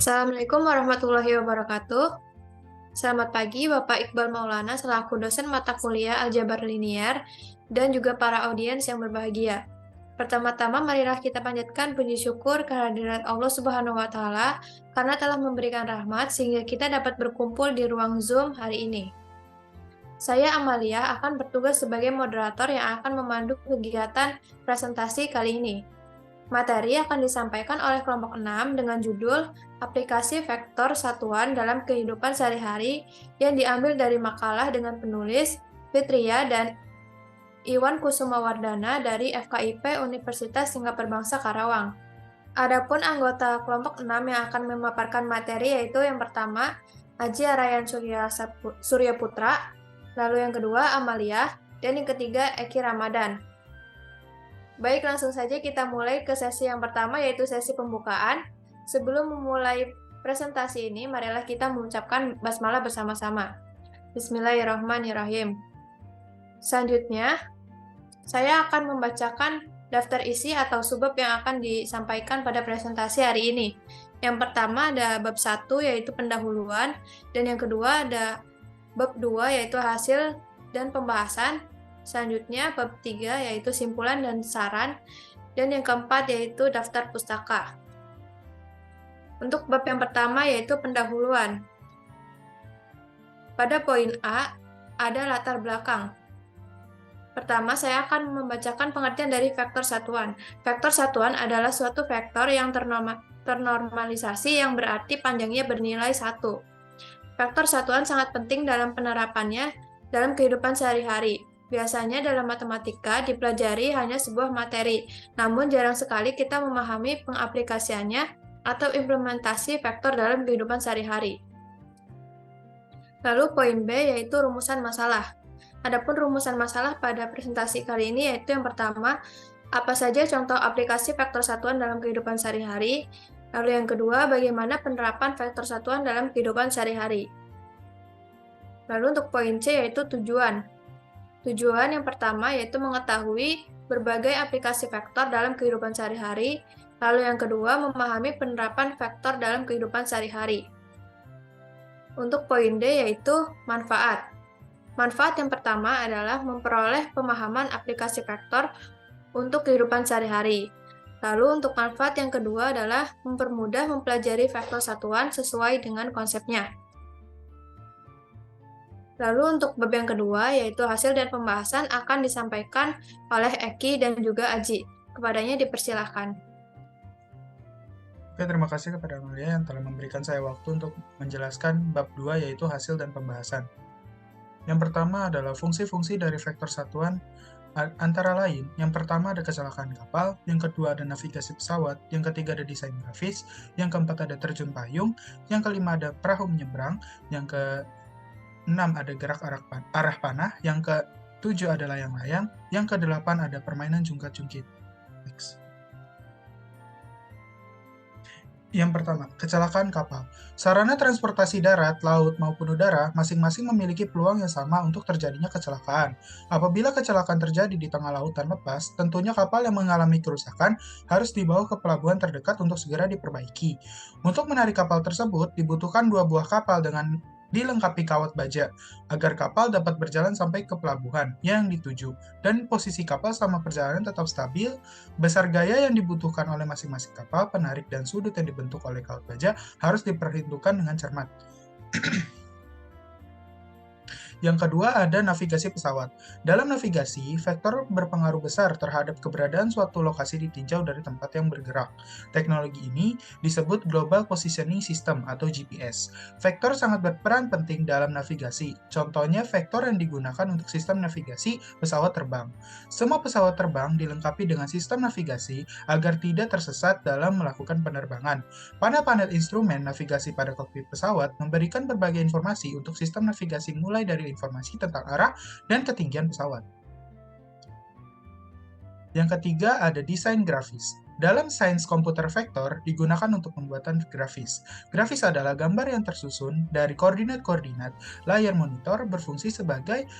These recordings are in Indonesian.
Assalamualaikum warahmatullahi wabarakatuh. Selamat pagi Bapak Iqbal Maulana selaku dosen mata kuliah Aljabar Linier dan juga para audiens yang berbahagia. Pertama-tama marilah kita panjatkan puji syukur kehadirat Allah Subhanahu wa taala karena telah memberikan rahmat sehingga kita dapat berkumpul di ruang Zoom hari ini. Saya Amalia akan bertugas sebagai moderator yang akan memandu kegiatan presentasi kali ini. Materi akan disampaikan oleh kelompok 6 dengan judul Aplikasi Vektor Satuan dalam Kehidupan Sehari-hari yang diambil dari makalah dengan penulis Fitria dan Iwan Kusumawardana dari FKIP Universitas Singapura Bangsa Karawang. Adapun anggota kelompok 6 yang akan memaparkan materi yaitu yang pertama Aji Arayan Surya Putra, lalu yang kedua Amalia, dan yang ketiga Eki Ramadan. Baik, langsung saja kita mulai ke sesi yang pertama, yaitu sesi pembukaan. Sebelum memulai presentasi ini, marilah kita mengucapkan basmalah bersama-sama. Bismillahirrahmanirrahim. Selanjutnya, saya akan membacakan daftar isi atau subbab yang akan disampaikan pada presentasi hari ini. Yang pertama ada bab 1, yaitu pendahuluan, dan yang kedua ada bab 2, yaitu hasil dan pembahasan. Selanjutnya, bab 3, yaitu simpulan dan saran. Dan yang keempat, yaitu daftar pustaka. Untuk bab yang pertama, yaitu pendahuluan. Pada poin A, ada latar belakang. Pertama, saya akan membacakan pengertian dari vektor satuan. Vektor satuan adalah suatu vektor yang ternormalisasi yang berarti panjangnya bernilai 1. Vektor satuan sangat penting dalam penerapannya dalam kehidupan sehari-hari. Biasanya dalam matematika dipelajari hanya sebuah materi, namun jarang sekali kita memahami pengaplikasiannya atau implementasi vektor dalam kehidupan sehari-hari. Lalu poin B yaitu rumusan masalah. Adapun rumusan masalah pada presentasi kali ini yaitu yang pertama, apa saja contoh aplikasi vektor satuan dalam kehidupan sehari-hari. Lalu yang kedua, bagaimana penerapan vektor satuan dalam kehidupan sehari-hari. Lalu untuk poin C yaitu tujuan. Tujuan yang pertama yaitu mengetahui berbagai aplikasi vektor dalam kehidupan sehari-hari. Lalu yang kedua, memahami penerapan vektor dalam kehidupan sehari-hari. Untuk poin D yaitu manfaat. Manfaat yang pertama adalah memperoleh pemahaman aplikasi vektor untuk kehidupan sehari-hari. Lalu untuk manfaat yang kedua adalah mempermudah mempelajari vektor satuan sesuai dengan konsepnya. Lalu untuk bab yang kedua, yaitu hasil dan pembahasan akan disampaikan oleh Eki dan juga Aji. Kepadanya dipersilahkan. Oke, terima kasih kepada Amalia yang telah memberikan saya waktu untuk menjelaskan bab 2 yaitu hasil dan pembahasan. Yang pertama adalah fungsi-fungsi dari vektor satuan antara lain. Yang pertama ada kecelakaan kapal, yang kedua ada navigasi pesawat, yang ketiga ada desain grafis, yang keempat ada terjun payung, yang kelima ada perahu menyeberang, yang ke-6 ada gerak arah panah, yang ke-7 ada layang-layang, yang ke-8 ada permainan jungkat-jungkit. Next. Yang pertama, kecelakaan kapal. Sarana transportasi darat, laut, maupun udara masing-masing memiliki peluang yang sama untuk terjadinya kecelakaan. Apabila kecelakaan terjadi di tengah lautan lepas, tentunya kapal yang mengalami kerusakan harus dibawa ke pelabuhan terdekat untuk segera diperbaiki. Untuk menarik kapal tersebut, dibutuhkan 2 buah kapal dengan dilengkapi kawat baja, agar kapal dapat berjalan sampai ke pelabuhan yang dituju, dan posisi kapal selama perjalanan tetap stabil, besar gaya yang dibutuhkan oleh masing-masing kapal, penarik, dan sudut yang dibentuk oleh kawat baja harus diperhitungkan dengan cermat. Yang kedua ada navigasi pesawat. Dalam navigasi, vektor berpengaruh besar terhadap keberadaan suatu lokasi ditinjau dari tempat yang bergerak. Teknologi ini disebut Global Positioning System atau GPS. Vektor sangat berperan penting dalam navigasi. Contohnya vektor yang digunakan untuk sistem navigasi pesawat terbang. Semua pesawat terbang dilengkapi dengan sistem navigasi agar tidak tersesat dalam melakukan penerbangan. Panel-panel instrumen navigasi pada kokpit pesawat memberikan berbagai informasi untuk sistem navigasi mulai dari informasi tentang arah dan ketinggian pesawat. Yang ketiga ada desain grafis. Dalam sains komputer vektor digunakan untuk pembuatan grafis. Grafis adalah gambar yang tersusun dari koordinat-koordinat layar monitor berfungsi sebagai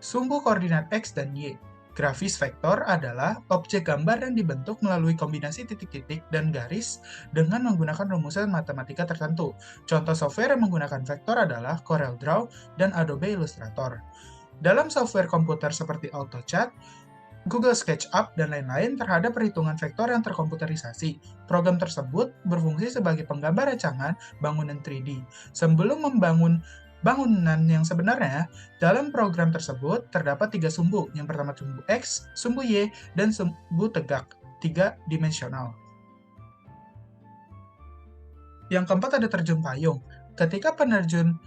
sumbu koordinat X dan Y. Grafis vektor adalah objek gambar yang dibentuk melalui kombinasi titik-titik dan garis dengan menggunakan rumusan matematika tertentu. Contoh software yang menggunakan vektor adalah CorelDRAW dan Adobe Illustrator. Dalam software komputer seperti AutoCAD, Google SketchUp, dan lain-lain terhadap perhitungan vektor yang terkomputerisasi. Program tersebut berfungsi sebagai penggambar rancangan bangunan 3D. Sebelum membangun bangunan yang sebenarnya, dalam program tersebut terdapat 3 sumbu. Yang pertama sumbu X, sumbu Y, dan sumbu tegak, 3 dimensional. Yang keempat ada terjun payung. Ketika penerjun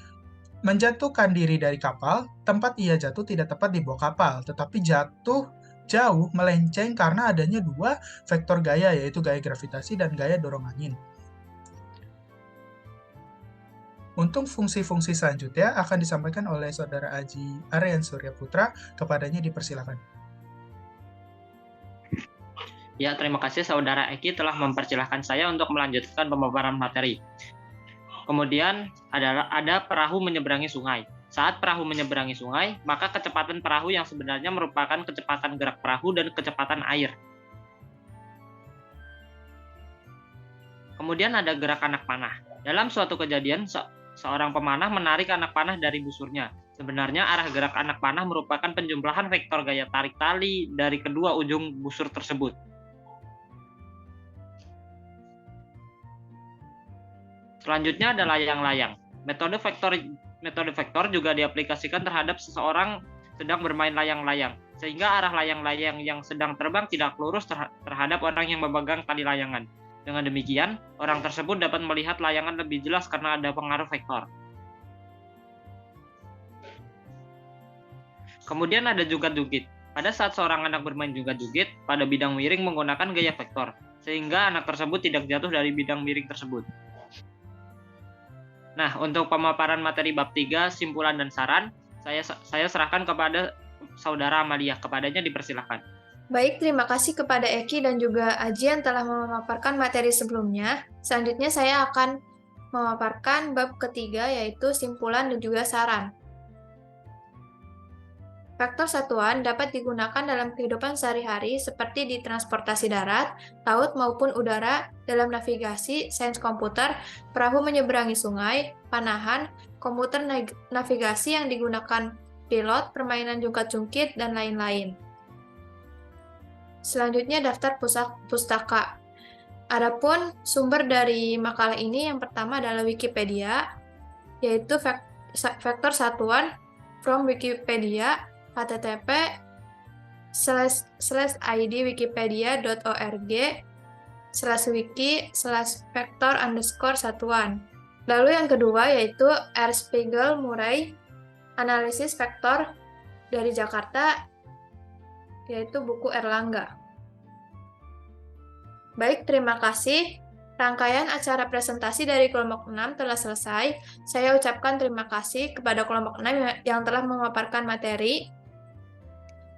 menjatuhkan diri dari kapal, tempat ia jatuh tidak tepat di bawah kapal, tetapi jatuh jauh melenceng karena adanya 2 vektor gaya, yaitu gaya gravitasi dan gaya dorong angin. Untuk fungsi-fungsi selanjutnya akan disampaikan oleh Saudara Aji Aryan Surya Putra, kepadanya dipersilakan. Ya, terima kasih Saudara Eki telah mempersilahkan saya untuk melanjutkan pemaparan materi. Kemudian ada perahu menyeberangi sungai. Saat perahu menyeberangi sungai, maka kecepatan perahu yang sebenarnya merupakan kecepatan gerak perahu dan kecepatan air. Kemudian ada gerak anak panah. Dalam suatu kejadian, seorang pemanah menarik anak panah dari busurnya. Sebenarnya arah gerak anak panah merupakan penjumlahan vektor gaya tarik tali dari kedua ujung busur tersebut. Selanjutnya ada layang-layang. Metode vektor juga diaplikasikan terhadap seseorang sedang bermain layang-layang, sehingga arah layang-layang yang sedang terbang tidak lurus terhadap orang yang memegang tali layangan. Dengan demikian, orang tersebut dapat melihat layangan lebih jelas karena ada pengaruh vektor. Kemudian ada jugat-jugit. Pada saat seorang anak bermain jugat-jugit pada bidang miring menggunakan gaya vektor, sehingga anak tersebut tidak jatuh dari bidang miring tersebut. Nah, untuk pemaparan materi bab 3, simpulan dan saran, saya serahkan kepada Saudara Amalia. Kepadanya dipersilakan. Baik, terima kasih kepada Eki dan juga Aji yang telah memaparkan materi sebelumnya. Selanjutnya saya akan memaparkan bab ketiga, yaitu simpulan dan juga saran. Vektor satuan dapat digunakan dalam kehidupan sehari-hari seperti di transportasi darat, laut maupun udara, dalam navigasi, sains komputer, perahu menyeberangi sungai, panahan, komputer navigasi yang digunakan pilot, permainan jungkat-jungkit, dan lain-lain. Selanjutnya daftar pustaka. Adapun sumber dari makalah ini yang pertama adalah Wikipedia, yaitu vektor satuan from Wikipedia http://id.wikipedia.org/wiki/vektor_satuan. Lalu yang kedua yaitu R. Spiegel Murray, analisis vektor dari Jakarta, yaitu buku Erlangga. Baik, terima kasih. Rangkaian acara presentasi dari kelompok 6 telah selesai. Saya ucapkan terima kasih kepada kelompok 6 yang telah memaparkan materi.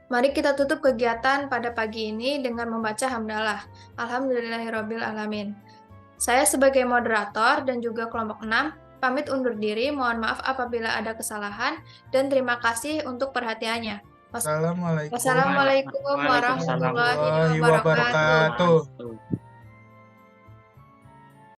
Mari kita tutup kegiatan pada pagi ini dengan membaca hamdalah. Alhamdulillahirabbil alamin. Saya sebagai moderator dan juga kelompok 6 pamit undur diri. Mohon maaf apabila ada kesalahan dan terima kasih untuk perhatiannya. Assalamualaikum Wassalamualaikum warahmatullahi wabarakatuh.